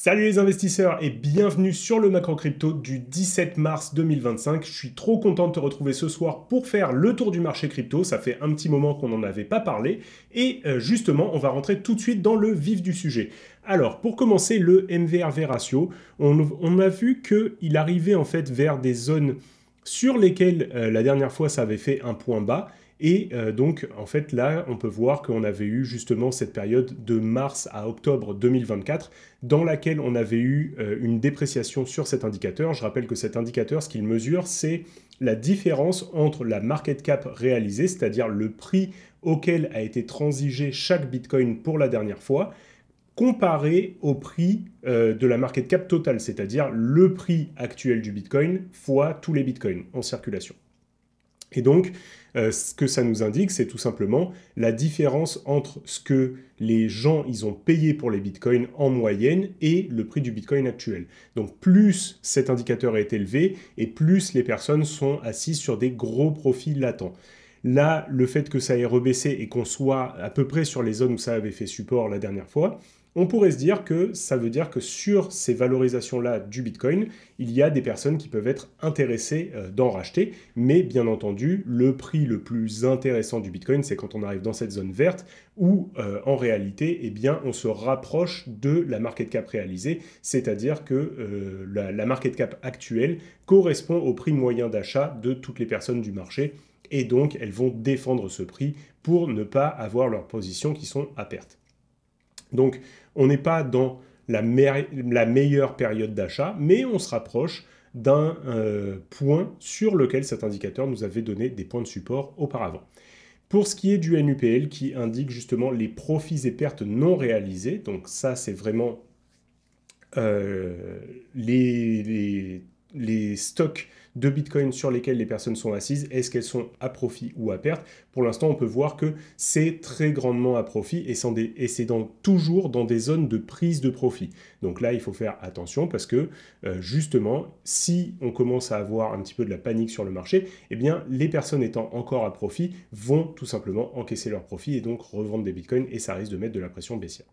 Salut les investisseurs et bienvenue sur le Macro Crypto du 17 mars 2025. Je suis trop content de te retrouver ce soir pour faire le tour du marché crypto. Ça fait un petit moment qu'on n'en avait pas parlé. Et justement, on va rentrer tout de suite dans le vif du sujet. Alors, pour commencer, le MVRV ratio, on a vu qu'il arrivait en fait vers des zones sur lesquelles la dernière fois ça avait fait un point bas. Et donc, en fait, là, on peut voir qu'on avait eu justement cette période de mars à octobre 2024 dans laquelle on avait eu une dépréciation sur cet indicateur. Je rappelle que cet indicateur, ce qu'il mesure, c'est la différence entre la market cap réalisée, c'est-à-dire le prix auquel a été transigé chaque Bitcoin pour la dernière fois, comparé au prix de la market cap totale, c'est-à-dire le prix actuel du Bitcoin fois tous les Bitcoins en circulation. Et donc, ce que ça nous indique, c'est tout simplement la différence entre ce que les gens ils ont payé pour les bitcoins en moyenne et le prix du bitcoin actuel. Donc plus cet indicateur est élevé et plus les personnes sont assises sur des gros profits latents. Là, le fait que ça ait rebaissé et qu'on soit à peu près sur les zones où ça avait fait support la dernière fois, on pourrait se dire que ça veut dire que sur ces valorisations-là du Bitcoin, il y a des personnes qui peuvent être intéressées d'en racheter, mais bien entendu, le prix le plus intéressant du Bitcoin, c'est quand on arrive dans cette zone verte, où en réalité, eh bien, on se rapproche de la market cap réalisée, c'est-à-dire que la market cap actuelle correspond au prix moyen d'achat de toutes les personnes du marché, et donc elles vont défendre ce prix pour ne pas avoir leurs positions qui sont à perte. Donc, on n'est pas dans la meilleure période d'achat, mais on se rapproche d'un point sur lequel cet indicateur nous avait donné des points de support auparavant. Pour ce qui est du NUPL, qui indique justement les profits et pertes non réalisés, donc ça c'est vraiment les stocks de Bitcoin sur lesquels les personnes sont assises, est-ce qu'elles sont à profit ou à perte? Pour l'instant, on peut voir que c'est très grandement à profit et c'est toujours dans des zones de prise de profit. Donc là, il faut faire attention parce que justement, si on commence à avoir un petit peu de la panique sur le marché, eh bien, les personnes étant encore à profit vont tout simplement encaisser leur profit et donc revendre des Bitcoins et ça risque de mettre de la pression baissière.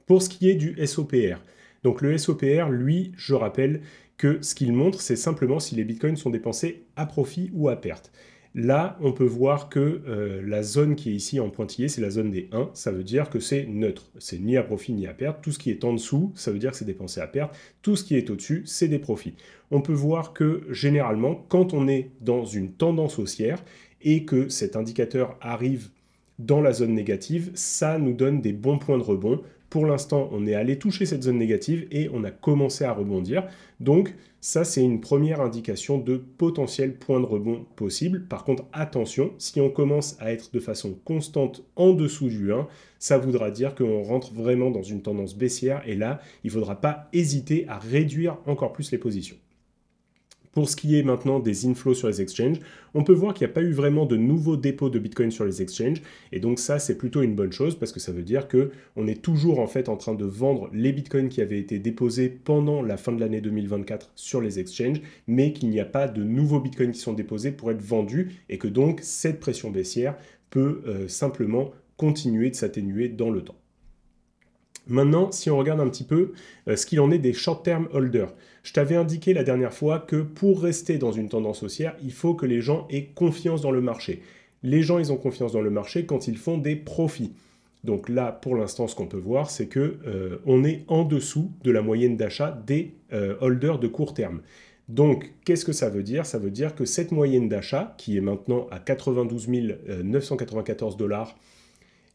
Pour ce qui est du SOPR, donc le SOPR, lui, je rappelle que ce qu'il montre, c'est simplement si les bitcoins sont dépensés à profit ou à perte. Là, on peut voir que la zone qui est ici en pointillé, c'est la zone des 1, ça veut dire que c'est neutre. C'est ni à profit ni à perte. Tout ce qui est en dessous, ça veut dire que c'est dépensé à perte. Tout ce qui est au-dessus, c'est des profits. On peut voir que généralement, quand on est dans une tendance haussière et que cet indicateur arrive dans la zone négative, ça nous donne des bons points de rebond. Pour l'instant, on est allé toucher cette zone négative et on a commencé à rebondir. Donc, ça, c'est une première indication de potentiel point de rebond possible. Par contre, attention, si on commence à être de façon constante en dessous du 1, ça voudra dire qu'on rentre vraiment dans une tendance baissière. Et là, il ne faudra pas hésiter à réduire encore plus les positions. Pour ce qui est maintenant des inflows sur les exchanges, on peut voir qu'il n'y a pas eu vraiment de nouveaux dépôts de Bitcoin sur les exchanges. Et donc ça, c'est plutôt une bonne chose parce que ça veut dire qu'on est toujours en fait en train de vendre les Bitcoins qui avaient été déposés pendant la fin de l'année 2024 sur les exchanges, mais qu'il n'y a pas de nouveaux Bitcoins qui sont déposés pour être vendus et que donc cette pression baissière peut simplement continuer de s'atténuer dans le temps. Maintenant, si on regarde un petit peu ce qu'il en est des short-term holders, je t'avais indiqué la dernière fois que pour rester dans une tendance haussière, il faut que les gens aient confiance dans le marché. Les gens, ils ont confiance dans le marché quand ils font des profits. Donc là, pour l'instant, ce qu'on peut voir, c'est qu'on est en dessous de la moyenne d'achat des holders de court terme. Donc, qu'est-ce que ça veut dire? Ça veut dire que cette moyenne d'achat, qui est maintenant à 92 994 $,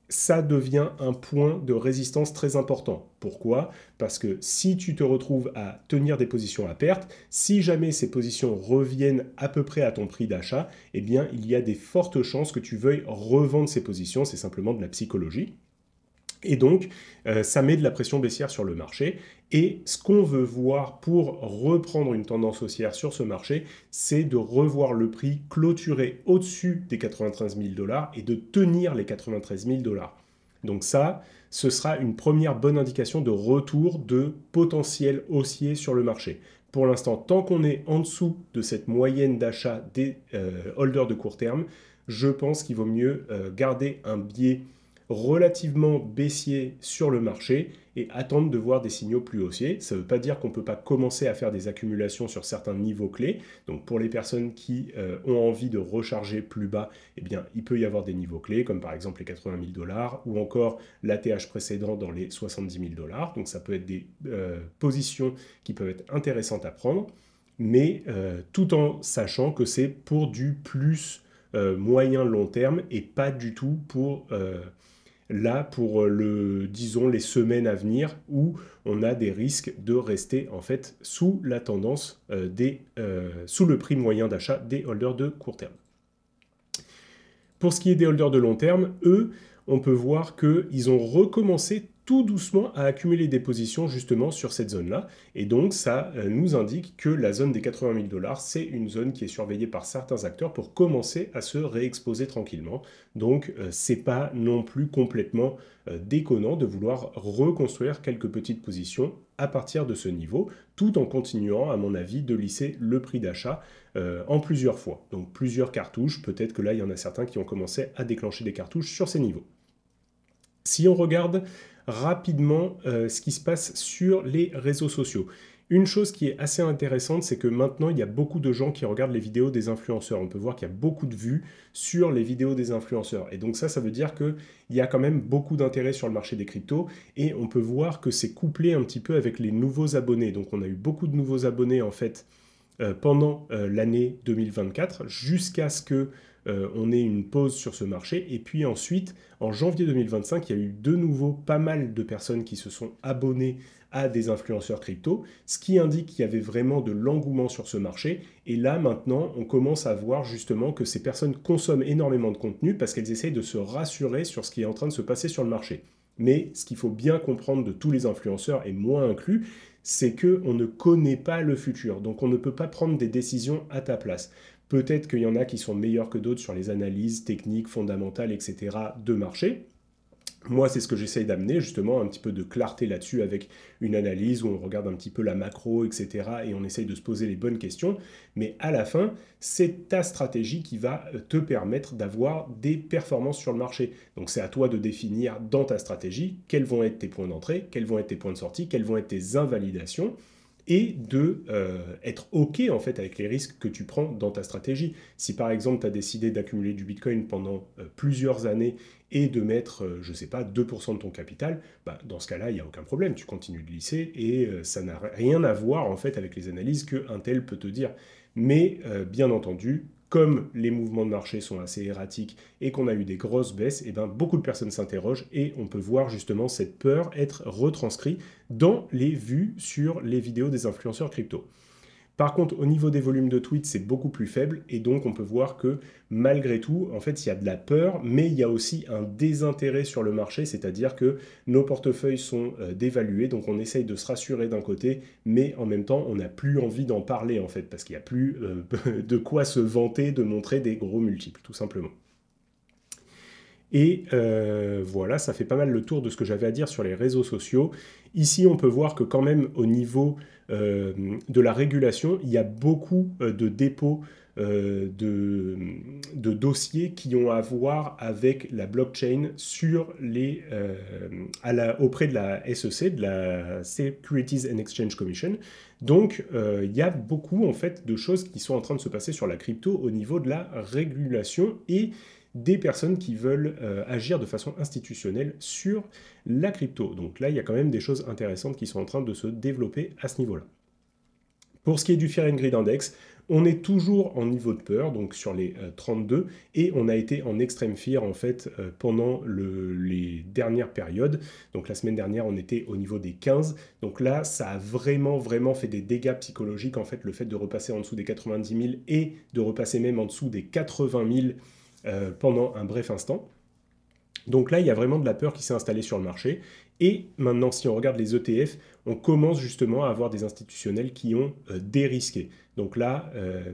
ça devient un point de résistance très important. Pourquoi? Parce que si tu te retrouves à tenir des positions à perte, si jamais ces positions reviennent à peu près à ton prix d'achat, eh bien, il y a des fortes chances que tu veuilles revendre ces positions. C'est simplement de la psychologie. Et donc, ça met de la pression baissière sur le marché. Et ce qu'on veut voir pour reprendre une tendance haussière sur ce marché, c'est de revoir le prix clôturé au-dessus des 93 000 $ et de tenir les 93 000 $. Donc ça, ce sera une première bonne indication de retour de potentiel haussier sur le marché. Pour l'instant, tant qu'on est en dessous de cette moyenne d'achat des holders de court terme, je pense qu'il vaut mieux garder un biais relativement baissier sur le marché et attendre de voir des signaux plus haussiers. Ça ne veut pas dire qu'on ne peut pas commencer à faire des accumulations sur certains niveaux clés. Donc pour les personnes qui ont envie de recharger plus bas, eh bien, il peut y avoir des niveaux clés, comme par exemple les 80 000 $ ou encore l'ATH précédent dans les 70 000 $. Donc ça peut être des positions qui peuvent être intéressantes à prendre, mais tout en sachant que c'est pour du plus moyen long terme et pas du tout pour disons, les semaines à venir où on a des risques de rester en fait sous la tendance sous le prix moyen d'achat des holders de court terme. Pour ce qui est des holders de long terme, eux, on peut voir qu'ils ont recommencé tout doucement à accumuler des positions justement sur cette zone-là. Et donc, ça nous indique que la zone des 80 000 $, c'est une zone qui est surveillée par certains acteurs pour commencer à se réexposer tranquillement. Donc, c'est pas non plus complètement déconnant de vouloir reconstruire quelques petites positions à partir de ce niveau, tout en continuant, à mon avis, de lisser le prix d'achat en plusieurs fois. Donc, plusieurs cartouches. Peut-être que là, il y en a certains qui ont commencé à déclencher des cartouches sur ces niveaux. Si on regarde rapidement ce qui se passe sur les réseaux sociaux. Une chose qui est assez intéressante, c'est que maintenant, il y a beaucoup de gens qui regardent les vidéos des influenceurs. On peut voir qu'il y a beaucoup de vues sur les vidéos des influenceurs. Et donc ça veut dire qu'il y a quand même beaucoup d'intérêt sur le marché des cryptos. Et on peut voir que c'est couplé un petit peu avec les nouveaux abonnés. Donc on a eu beaucoup de nouveaux abonnés, en fait, pendant l'année 2024, jusqu'à ce que on ait une pause sur ce marché. Et puis ensuite, en janvier 2025, il y a eu de nouveau pas mal de personnes qui se sont abonnées à des influenceurs crypto, ce qui indique qu'il y avait vraiment de l'engouement sur ce marché. Et là, maintenant, on commence à voir justement que ces personnes consomment énormément de contenu parce qu'elles essayent de se rassurer sur ce qui est en train de se passer sur le marché. Mais ce qu'il faut bien comprendre de tous les influenceurs, et moi inclus, c'est qu'on ne connaît pas le futur. Donc on ne peut pas prendre des décisions à ta place. Peut-être qu'il y en a qui sont meilleurs que d'autres sur les analyses techniques, fondamentales, etc. de marché. Moi, c'est ce que j'essaye d'amener, justement, un petit peu de clarté là-dessus avec une analyse où on regarde un petit peu la macro, etc. et on essaye de se poser les bonnes questions. Mais à la fin, c'est ta stratégie qui va te permettre d'avoir des performances sur le marché. Donc c'est à toi de définir dans ta stratégie quels vont être tes points d'entrée, quels vont être tes points de sortie, quelles vont être tes invalidations, et de être OK en fait avec les risques que tu prends dans ta stratégie. Si par exemple tu as décidé d'accumuler du Bitcoin pendant plusieurs années et de mettre, je ne sais pas, 2% de ton capital, bah, dans ce cas-là, il n'y a aucun problème, tu continues de lisser et ça n'a rien à voir en fait avec les analyses qu'un tel peut te dire. Mais bien entendu, comme les mouvements de marché sont assez erratiques et qu'on a eu des grosses baisses, et ben beaucoup de personnes s'interrogent et on peut voir justement cette peur être retranscrite dans les vues sur les vidéos des influenceurs crypto. Par contre, au niveau des volumes de tweets, c'est beaucoup plus faible et donc on peut voir que malgré tout, en fait, il y a de la peur, mais il y a aussi un désintérêt sur le marché, c'est-à-dire que nos portefeuilles sont dévalués, donc on essaye de se rassurer d'un côté, mais en même temps, on n'a plus envie d'en parler, en fait, parce qu'il n'y a plus de quoi se vanter de montrer des gros multiples, tout simplement. Et voilà, ça fait pas mal le tour de ce que j'avais à dire sur les réseaux sociaux. Ici, on peut voir que quand même au niveau de la régulation, il y a beaucoup de dépôts de dossiers qui ont à voir avec la blockchain sur auprès de la SEC, de la Securities and Exchange Commission. Donc, il y a beaucoup en fait de choses qui sont en train de se passer sur la crypto au niveau de la régulation et des personnes qui veulent agir de façon institutionnelle sur la crypto. Donc là, il y a quand même des choses intéressantes qui sont en train de se développer à ce niveau-là. Pour ce qui est du Fear and Greed Index, on est toujours en niveau de peur, donc sur les 32, et on a été en extrême fear en fait pendant les dernières périodes. Donc la semaine dernière, on était au niveau des 15. Donc là, ça a vraiment fait des dégâts psychologiques en fait, le fait de repasser en dessous des 90 000 et de repasser même en dessous des 80 000 pendant un bref instant. Donc là, il y a vraiment de la peur qui s'est installée sur le marché. Et maintenant, si on regarde les ETF, on commence justement à avoir des institutionnels qui ont dérisqué. Donc là,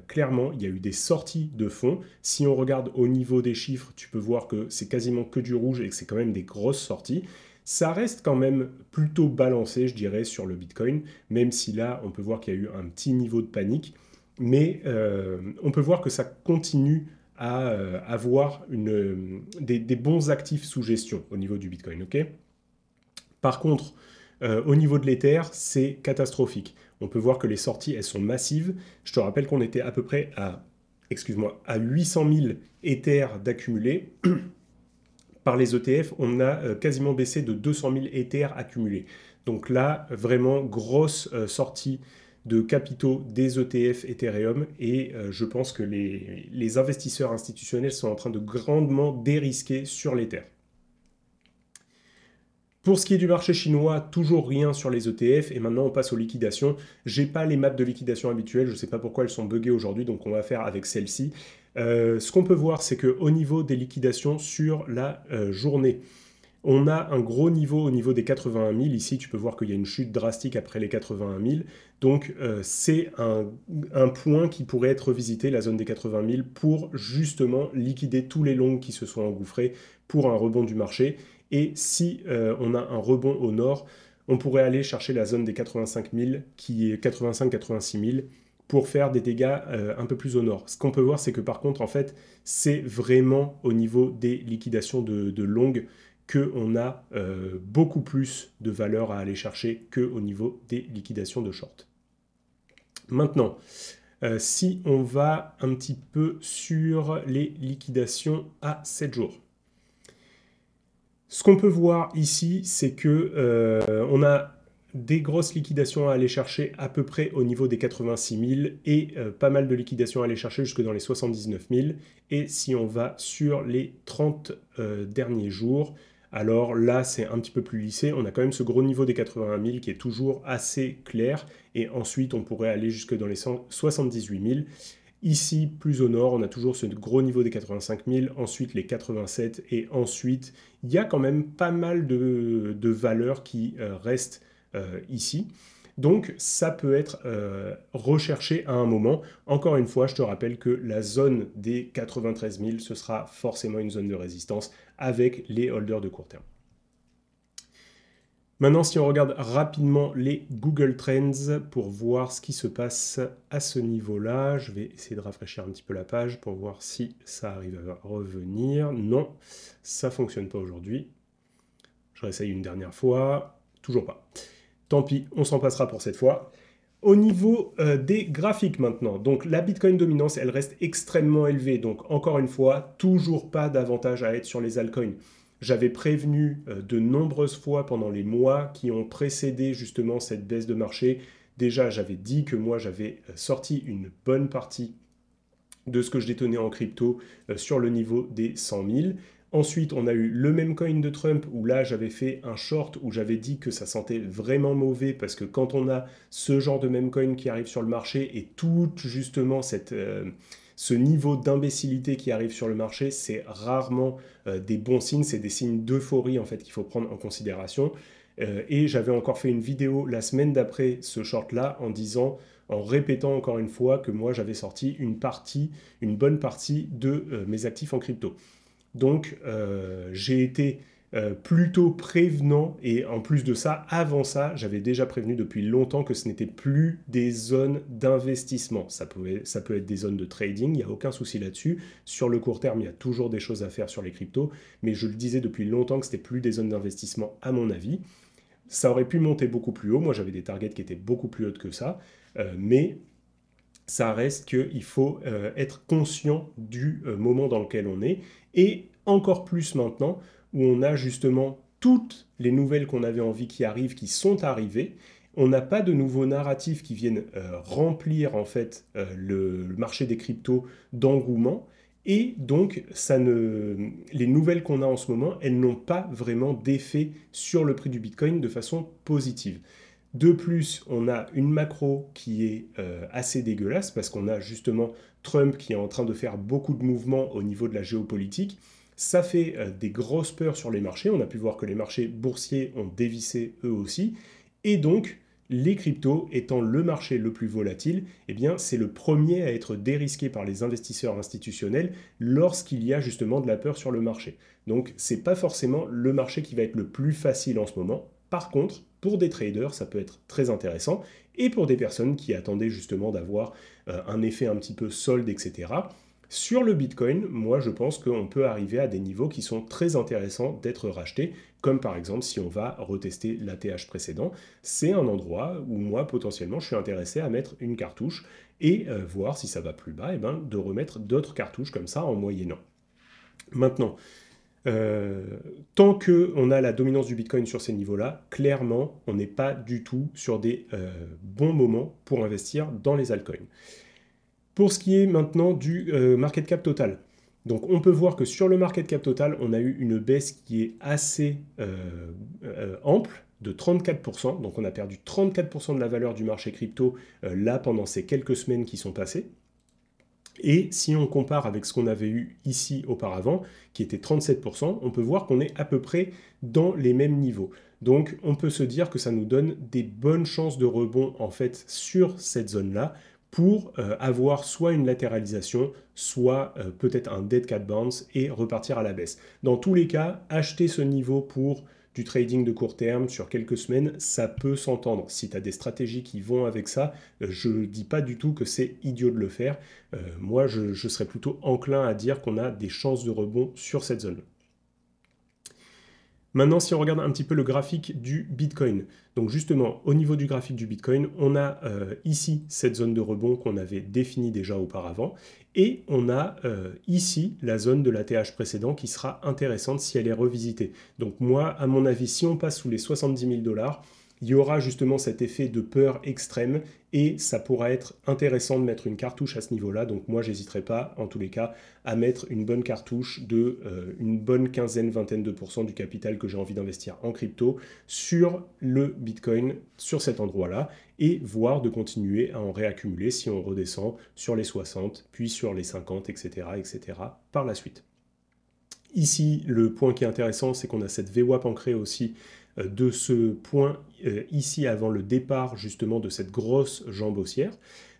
clairement, il y a eu des sorties de fonds. Si on regarde au niveau des chiffres, tu peux voir que c'est quasiment que du rouge et que c'est quand même des grosses sorties. Ça reste quand même plutôt balancé, je dirais, sur le Bitcoin, même si là, on peut voir qu'il y a eu un petit niveau de panique. Mais on peut voir que ça continue à avoir des bons actifs sous gestion au niveau du Bitcoin. Okay, par contre, au niveau de l'Ether, c'est catastrophique. On peut voir que les sorties, elles sont massives. Je te rappelle qu'on était à peu près à 800 000 Ethers d'accumulés. Par les ETF, on a quasiment baissé de 200 000 Ethers accumulés. Donc là, vraiment grosse sortie de capitaux des ETF Ethereum, et je pense que les investisseurs institutionnels sont en train de grandement dérisquer sur l'Ether. Pour ce qui est du marché chinois, toujours rien sur les ETF, et maintenant on passe aux liquidations. J'ai pas les maps de liquidation habituelles, je ne sais pas pourquoi elles sont buggées aujourd'hui, donc on va faire avec celle-ci. Ce qu'on peut voir, c'est qu'au niveau des liquidations sur la journée, on a un gros niveau au niveau des 81 000. Ici, tu peux voir qu'il y a une chute drastique après les 81 000. Donc, c'est un point qui pourrait être revisité, la zone des 80 000, pour justement liquider tous les longs qui se sont engouffrés pour un rebond du marché. Et si on a un rebond au nord, on pourrait aller chercher la zone des 85 000, qui est 85-86 000, pour faire des dégâts un peu plus au nord. Ce qu'on peut voir, c'est que par contre, en fait, c'est vraiment au niveau des liquidations de longues qu'on a beaucoup plus de valeur à aller chercher qu'au niveau des liquidations de short. Maintenant, si on va un petit peu sur les liquidations à 7 jours. Ce qu'on peut voir ici, c'est que on a des grosses liquidations à aller chercher à peu près au niveau des 86 000 et pas mal de liquidations à aller chercher jusque dans les 79 000. Et si on va sur les 30 derniers jours, alors là, c'est un petit peu plus lissé. On a quand même ce gros niveau des 81 000 qui est toujours assez clair. Et ensuite, on pourrait aller jusque dans les 78 000. Ici, plus au nord, on a toujours ce gros niveau des 85 000, ensuite les 87, et ensuite, il y a quand même pas mal de valeurs qui restent ici. Donc, ça peut être recherché à un moment. Encore une fois, je te rappelle que la zone des 93 000, ce sera forcément une zone de résistance avec les holders de court terme. Maintenant, si on regarde rapidement les Google Trends pour voir ce qui se passe à ce niveau-là, je vais essayer de rafraîchir un petit peu la page pour voir si ça arrive à revenir. Non, ça ne fonctionne pas aujourd'hui. Je réessaye une dernière fois, toujours pas. Tant pis, on s'en passera pour cette fois. Au niveau des graphiques maintenant, donc la Bitcoin dominance, elle reste extrêmement élevée. Donc encore une fois, toujours pas d'avantage à être sur les altcoins. J'avais prévenu de nombreuses fois pendant les mois qui ont précédé justement cette baisse de marché. Déjà, j'avais dit que moi, j'avais sorti une bonne partie de ce que je détenais en crypto sur le niveau des 100 000. Ensuite, on a eu le même coin de Trump où là, j'avais fait un short où j'avais dit que ça sentait vraiment mauvais parce que quand on a ce genre de même coin qui arrive sur le marché et tout justement ce niveau d'imbécilité qui arrive sur le marché, c'est rarement des bons signes, c'est des signes d'euphorie en fait qu'il faut prendre en considération. Et j'avais encore fait une vidéo la semaine d'après ce short-là en répétant encore une fois que moi j'avais sorti une bonne partie de mes actifs en crypto. Donc j'ai été plutôt prévenant, et en plus de ça, avant ça, j'avais déjà prévenu depuis longtemps que ce n'était plus des zones d'investissement. Ça peut être des zones de trading, il n'y a aucun souci là-dessus. Sur le court terme, il y a toujours des choses à faire sur les cryptos, mais je le disais depuis longtemps que ce n'était plus des zones d'investissement à mon avis. Ça aurait pu monter beaucoup plus haut, moi j'avais des targets qui étaient beaucoup plus hautes que ça, mais ça reste qu'il faut être conscient du moment dans lequel on est, et encore plus maintenant où on a justement toutes les nouvelles qu'on avait envie qui arrivent, qui sont arrivées. On n'a pas de nouveaux narratifs qui viennent remplir en fait le marché des cryptos d'engouement, et donc les nouvelles qu'on a en ce moment, elles n'ont pas vraiment d'effet sur le prix du Bitcoin de façon positive. De plus, on a une macro qui est assez dégueulasse parce qu'on a justement Trump qui est en train de faire beaucoup de mouvements au niveau de la géopolitique. Ça fait des grosses peurs sur les marchés. On a pu voir que les marchés boursiers ont dévissé eux aussi. Et donc, les cryptos étant le marché le plus volatile, eh bien, c'est le premier à être dérisqué par les investisseurs institutionnels lorsqu'il y a justement de la peur sur le marché. Donc, ce n'est pas forcément le marché qui va être le plus facile en ce moment. Par contre, pour des traders, ça peut être très intéressant, et pour des personnes qui attendaient justement d'avoir un effet un petit peu solde, etc., Sur le Bitcoin, moi je pense qu'on peut arriver à des niveaux qui sont très intéressants d'être rachetés, comme par exemple si on va retester l'ATH précédent. C'est un endroit où moi potentiellement je suis intéressé à mettre une cartouche et voir si ça va plus bas, et ben, de remettre d'autres cartouches comme ça en moyennant. Maintenant, euh, tant qu'on a la dominance du Bitcoin sur ces niveaux-là, clairement, on n'est pas du tout sur des bons moments pour investir dans les altcoins. Pour ce qui est maintenant du market cap total, donc on peut voir que sur le market cap total, on a eu une baisse qui est assez ample, de 34%, donc on a perdu 34% de la valeur du marché crypto là pendant ces quelques semaines qui sont passées. Et si on compare avec ce qu'on avait eu ici auparavant, qui était 37%, on peut voir qu'on est à peu près dans les mêmes niveaux. Donc on peut se dire que ça nous donne des bonnes chances de rebond en fait sur cette zone-là pour avoir soit une latéralisation, soit peut-être un dead cat bounce et repartir à la baisse. Dans tous les cas, acheter ce niveau pour du trading de court terme sur quelques semaines, ça peut s'entendre. Si tu as des stratégies qui vont avec ça, je ne dis pas du tout que c'est idiot de le faire. Moi, je serais plutôt enclin à dire qu'on a des chances de rebond sur cette zone. Maintenant, si on regarde un petit peu le graphique du Bitcoin, donc justement, au niveau du graphique du Bitcoin, on a ici cette zone de rebond qu'on avait définie déjà auparavant, et on a ici la zone de l'ATH précédent qui sera intéressante si elle est revisitée. Donc moi, à mon avis, si on passe sous les 70 000 $, il y aura justement cet effet de peur extrême et ça pourra être intéressant de mettre une cartouche à ce niveau-là. Donc moi, j'hésiterai pas, en tous les cas, à mettre une bonne cartouche de une bonne quinzaine, vingtaine de pourcents du capital que j'ai envie d'investir en crypto sur le Bitcoin, sur cet endroit-là, et voir de continuer à en réaccumuler si on redescend sur les 60, puis sur les 50, etc., etc., par la suite. Ici, le point qui est intéressant, c'est qu'on a cette VWAP ancrée aussi de ce point ici avant le départ justement de cette grosse jambe haussière.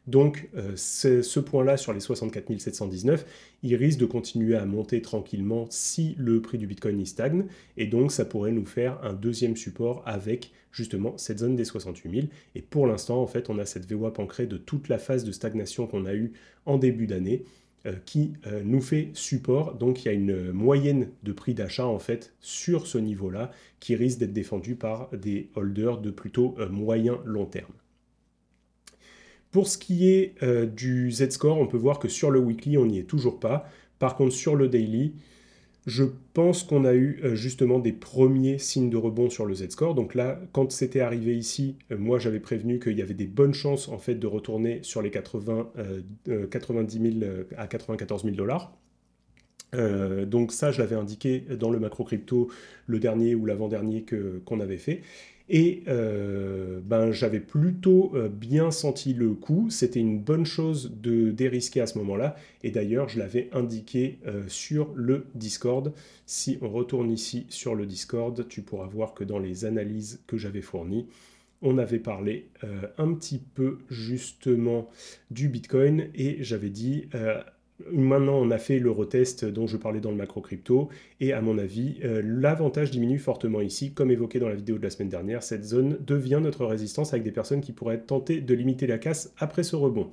Donc ce point-là sur les 64 719, il risque de continuer à monter tranquillement si le prix du Bitcoin y stagne, et donc ça pourrait nous faire un deuxième support avec justement cette zone des 68 000. Et pour l'instant, en fait, on a cette VWAP ancrée de toute la phase de stagnation qu'on a eue en début d'année, qui nous fait support. Donc il y a une moyenne de prix d'achat en fait sur ce niveau-là qui risque d'être défendu par des holders de plutôt moyen long terme. Pour ce qui est du Z-score, on peut voir que sur le weekly, on n'y est toujours pas. Par contre, sur le daily, je pense qu'on a eu justement des premiers signes de rebond sur le Z-score. Donc là, quand c'était arrivé ici, moi j'avais prévenu qu'il y avait des bonnes chances en fait de retourner sur les 90 000 à 94 000 $. Donc ça, je l'avais indiqué dans le macro crypto, le dernier ou l'avant-dernier qu'on avait fait. Et ben, j'avais plutôt bien senti le coup. C'était une bonne chose de dérisquer à ce moment-là. Et d'ailleurs, je l'avais indiqué sur le Discord. Si on retourne ici sur le Discord, tu pourras voir que dans les analyses que j'avais fournies, on avait parlé un petit peu justement du Bitcoin et j'avais dit maintenant on a fait le retest dont je parlais dans le macro crypto et à mon avis l'avantage diminue fortement ici. Comme évoqué dans la vidéo de la semaine dernière, cette zone devient notre résistance avec des personnes qui pourraient être tentées de limiter la casse après ce rebond.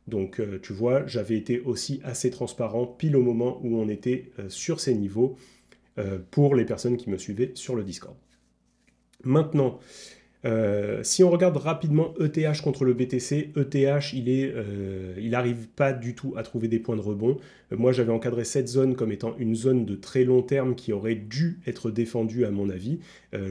Donc tu vois, j'avais été aussi assez transparent pile au moment où on était sur ces niveaux pour les personnes qui me suivaient sur le Discord. Maintenant, si on regarde rapidement ETH contre le BTC, ETH, il n'arrive pas du tout à trouver des points de rebond. Moi, j'avais encadré cette zone comme étant une zone de très long terme qui aurait dû être défendue à mon avis.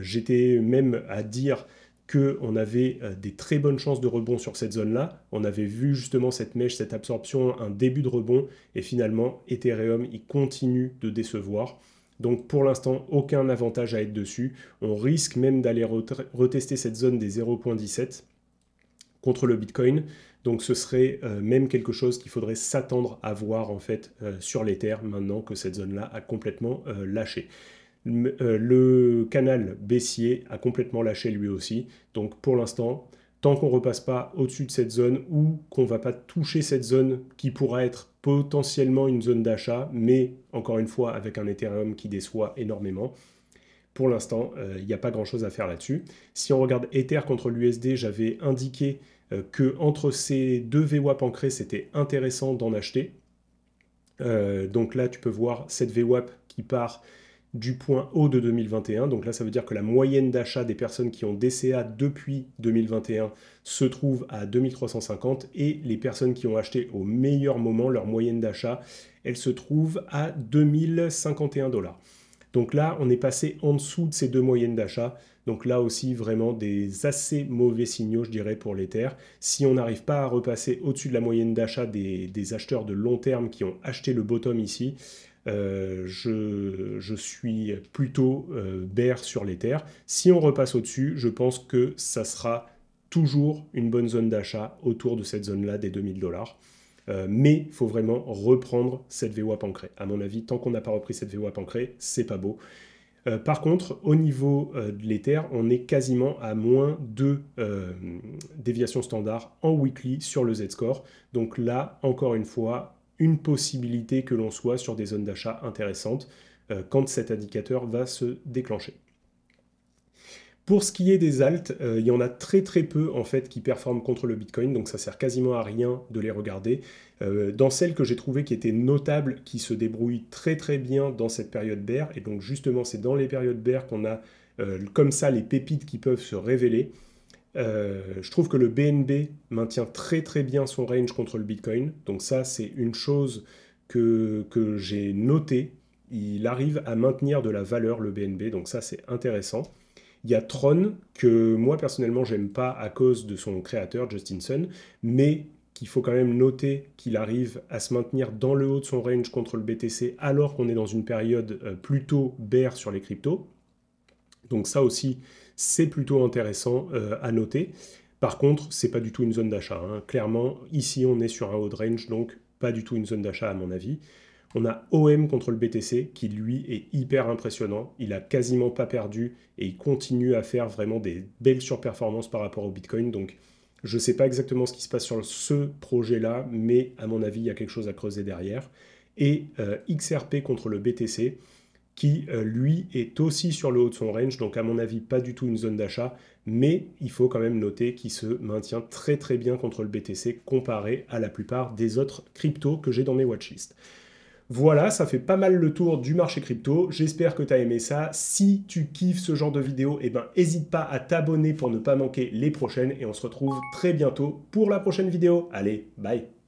J'étais même à dire qu'on avait des très bonnes chances de rebond sur cette zone-là. On avait vu justement cette mèche, cette absorption, un début de rebond, et finalement, Ethereum, il continue de décevoir. Donc pour l'instant, aucun avantage à être dessus. On risque même d'aller retester cette zone des 0.17 contre le Bitcoin. Donc ce serait même quelque chose qu'il faudrait s'attendre à voir en fait sur l'Ether maintenant que cette zone-là a complètement lâché. Le canal baissier a complètement lâché lui aussi. Donc pour l'instant, tant qu'on ne repasse pas au-dessus de cette zone ou qu'on ne va pas toucher cette zone qui pourra être potentiellement une zone d'achat, mais encore une fois avec un Ethereum qui déçoit énormément, pour l'instant, il n'y a pas grand-chose à faire là-dessus. Si on regarde Ether contre l'USD, j'avais indiqué que entre ces deux VWAP ancrés, c'était intéressant d'en acheter. Donc là, tu peux voir cette VWAP qui part du point haut de 2021. Donc là, ça veut dire que la moyenne d'achat des personnes qui ont DCA depuis 2021 se trouve à 2350 et les personnes qui ont acheté au meilleur moment, leur moyenne d'achat, elle se trouve à 2051 $. Donc là, on est passé en dessous de ces deux moyennes d'achat. Donc là aussi, vraiment des assez mauvais signaux, je dirais, pour l'Ether. Si on n'arrive pas à repasser au-dessus de la moyenne d'achat des acheteurs de long terme qui ont acheté le bottom ici, je suis plutôt bear sur l'Ether. Si on repasse au-dessus, je pense que ça sera toujours une bonne zone d'achat autour de cette zone-là des 2000 $. Mais il faut vraiment reprendre cette VWAP ancrée. À mon avis, tant qu'on n'a pas repris cette VWAP ancrée, c'est pas beau. Par contre, au niveau de l'Ether, on est quasiment à moins de déviation standard en weekly sur le Z-score. Donc là, encore une fois, une possibilité que l'on soit sur des zones d'achat intéressantes quand cet indicateur va se déclencher. Pour ce qui est des alts, il y en a très très peu en fait qui performent contre le Bitcoin, donc ça sert quasiment à rien de les regarder. Dans celles que j'ai trouvées qui étaient notables, qui se débrouillent très très bien dans cette période bear, et donc justement c'est dans les périodes bear qu'on a comme ça les pépites qui peuvent se révéler. Je trouve que le BNB maintient très très bien son range contre le Bitcoin, donc ça c'est une chose que j'ai notée. Il arrive à maintenir de la valeur le BNB, donc ça c'est intéressant. Il y a Tron, que moi personnellement j'aime pas à cause de son créateur, Justin Sun, mais qu'il faut quand même noter qu'il arrive à se maintenir dans le haut de son range contre le BTC alors qu'on est dans une période plutôt bear sur les cryptos. Donc ça aussi, c'est plutôt intéressant à noter. Par contre, c'est pas du tout une zone d'achat, hein. Clairement, ici on est sur un haut de range, donc pas du tout une zone d'achat à mon avis. On a OM contre le BTC qui lui est hyper impressionnant. Il a quasiment pas perdu et il continue à faire vraiment des belles surperformances par rapport au Bitcoin. Donc je ne sais pas exactement ce qui se passe sur ce projet-là, mais à mon avis, il y a quelque chose à creuser derrière. Et XRP contre le BTC qui lui est aussi sur le haut de son range, donc à mon avis pas du tout une zone d'achat, mais il faut quand même noter qu'il se maintient très très bien contre le BTC comparé à la plupart des autres cryptos que j'ai dans mes watchlists. Voilà, ça fait pas mal le tour du marché crypto. J'espère que tu as aimé ça. Si tu kiffes ce genre de vidéo, eh ben, n'hésite pas à t'abonner pour ne pas manquer les prochaines. Et on se retrouve très bientôt pour la prochaine vidéo. Allez, bye!